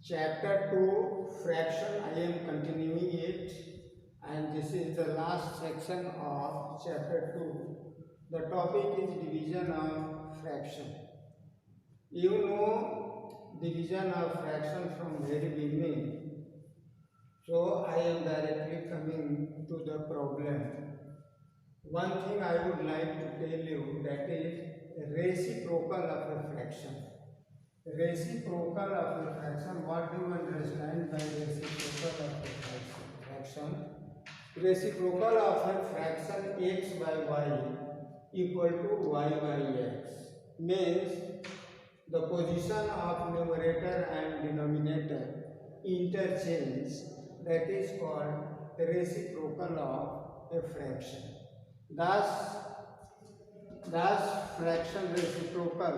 Chapter 2 fraction. I am continuing it, and this is the last section of chapter 2. The topic is division of fraction. You know division of fraction from very beginning. So I am directly coming to the problem. One thing I would like to tell you, that is reciprocal of a fraction. Reciprocal of a fraction. What do you understand by reciprocal of a fraction? Reciprocal of a fraction x by y equal to y by x means the position of numerator and denominator interchange. That is called reciprocal of a fraction. Thus fraction reciprocal.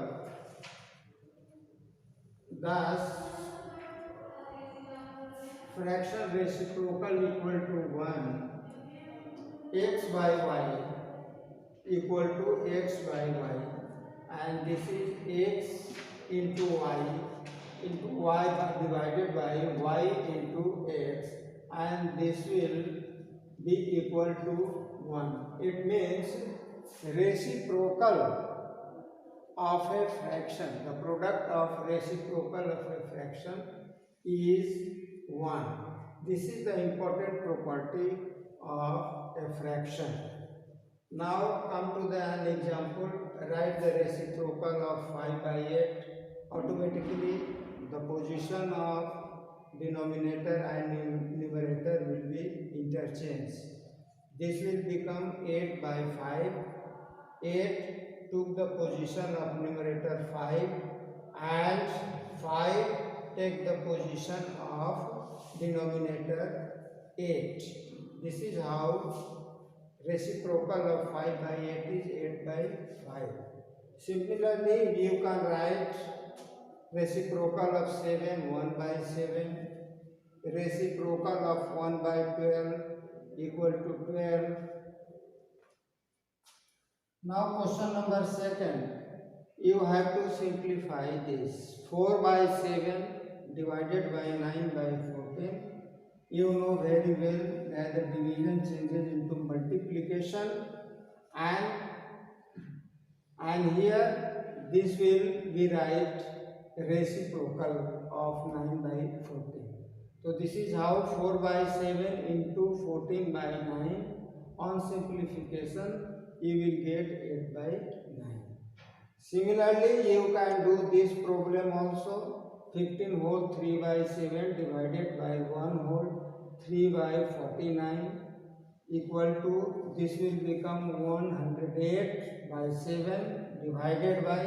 Thus, fraction reciprocal equal to 1, x by y equal to x by y, and this is x into y divided by y into x, and this will be equal to 1. It means reciprocal of a fraction, the product of reciprocal of a fraction is 1. This is the important property of a fraction. Now come to an example. Write the reciprocal of 5 by 8. Automatically the position of denominator and numerator will be interchanged. This will become 8 by 5. 8 took the position of numerator 5 and 5 take the position of denominator 8. This is how reciprocal of 5 by 8 is 8 by 5. Similarly, you can write reciprocal of 7 1 by 7. Reciprocal of 1 by 12 equal to 12. Now question number 2. You have to simplify this. 4 by 7 divided by 9 by 14. You know very well that the division changes into multiplication, and here this will be right reciprocal of 9 by 14. So this is how 4 by 7 into 14 by 9. On simplification you will get 8 by 9. Similarly, you can do this problem also. 15 whole 3 by 7 divided by 1 whole 3 by 49 equal to, this will become 108 by 7 divided by,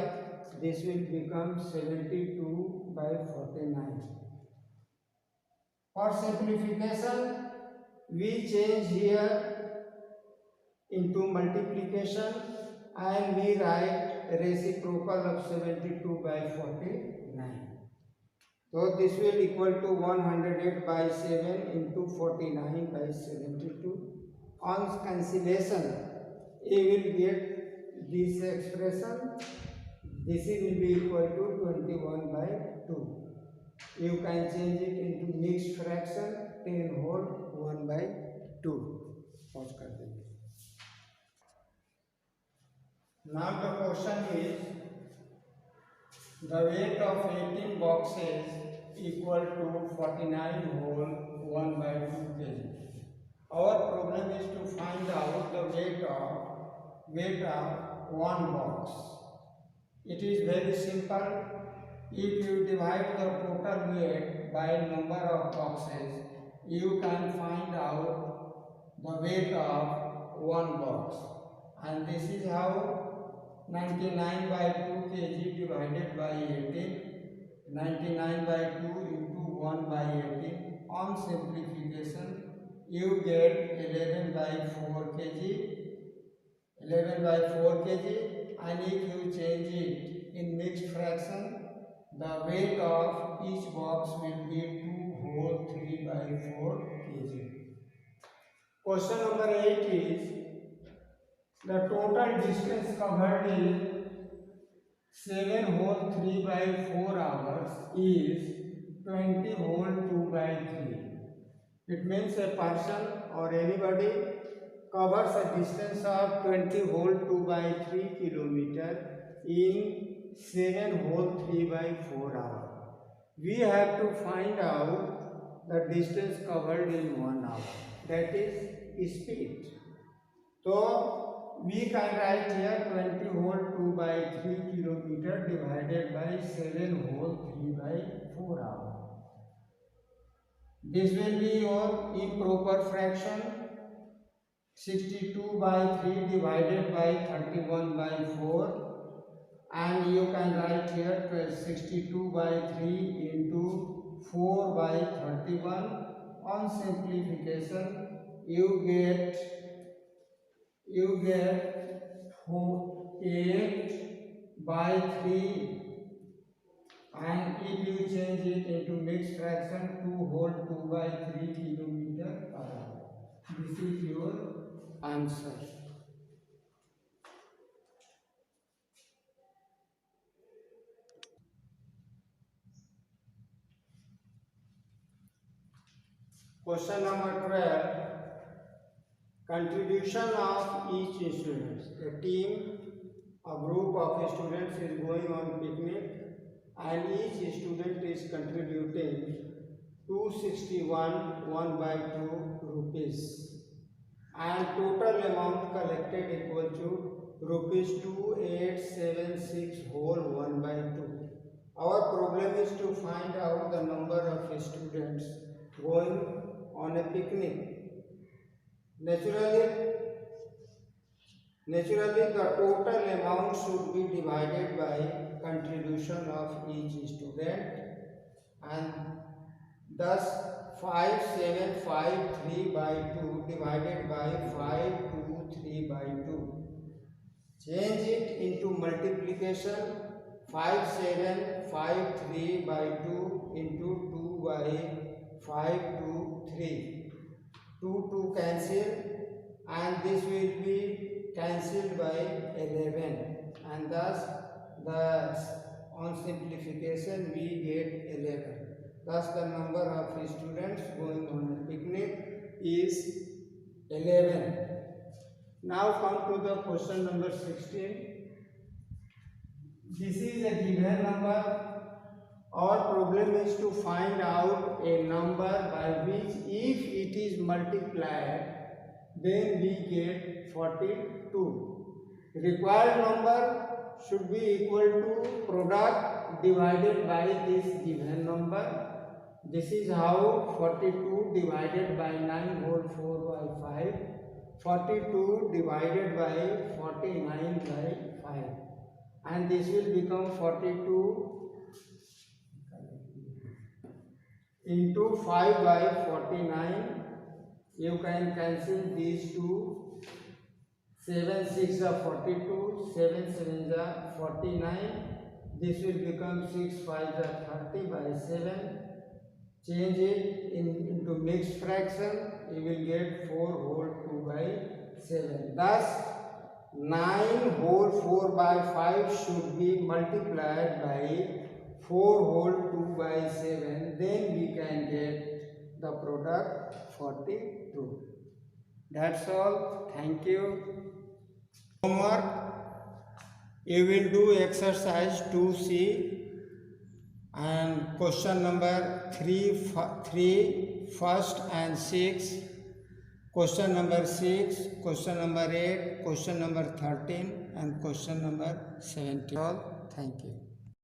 this will become 72 by 49. For simplification, we change here into multiplication and we write reciprocal of 72 by 49. So this will equal to 108 by 7 into 49 by 72. On cancellation, you will get this expression. This will be equal to 21 by 2. You can change it into mixed fraction 10 whole 1 by 2. Pause कर देंगे. Now the question is, the weight of 18 boxes equal to 49 whole 1 by 2 kg. Our problem is to find out the weight of one box. It is very simple. If you divide the total weight by number of boxes, you can find out the weight of one box. And this is how 99 by 2 kg divided by 18. 99 by 2 into 1 by 18. On simplification, you get 11 by 4 kg. 11 by 4 kg, and if you change it in mixed fraction, the weight of each box will be 2 whole 3 by 4 kg. Question number 8 is, the total distance covered in 7 whole 3 by 4 hours is 20 whole 2 by 3. It means a person or anybody covers a distance of 20 whole 2 by 3 kilometer in 7 whole 3 by 4 hours. We have to find out the distance covered in 1 hour, that is speed. So we can write here 20 whole 2 by 3 kilometer divided by 7 whole 3 by 4 hours. This will be your improper fraction. 62 by 3 divided by 31 by 4, and you can write here 62 by 3 into 4 by 31. On simplification you get 8 by 3, and if you change it into mixed fraction, 2 whole 2 by 3 kilometer per hour. This is your answer. Question number 12. Contribution of each student. A team, a group of students is going on picnic, and each student is contributing 261 1 by 2 rupees, and total amount collected equal to rupees 2876 whole 1 by 2. Our problem is to find out the number of students going on a picnic. Naturally the total amount should be divided by contribution of each student, and thus 5753 by 2 divided by 523 by 2. Change it into multiplication. 5753 by 2 into 2 by 523. 2 cancel, and this will be cancelled by 11, and thus on simplification we get 11. Thus the number of students going on a picnic is 11. Now come to the question number 16. This is a given number. Our problem is to find out a number by which if it is multiplied then we get 42. Required number should be equal to product divided by this given number. This is how 42 divided by 9 whole 4 by 5, 42 divided by 49 by 5, and this will become 42 into 5 by 49. You can cancel these two. 7 6 are 42, 7 7 are 49. This will become 6 5 are 30 by 7. Change it into mixed fraction. You will get 4 whole 2 by 7. Thus 9 whole 4 by 5 should be multiplied by 4 whole 2 by 7. Then we can get the product 42. That's all. Thank you. Homework. You will do exercise 2C and question number 3, first and 6. Question number 6, question number 8, question number 13 and question number 17. All. Thank you.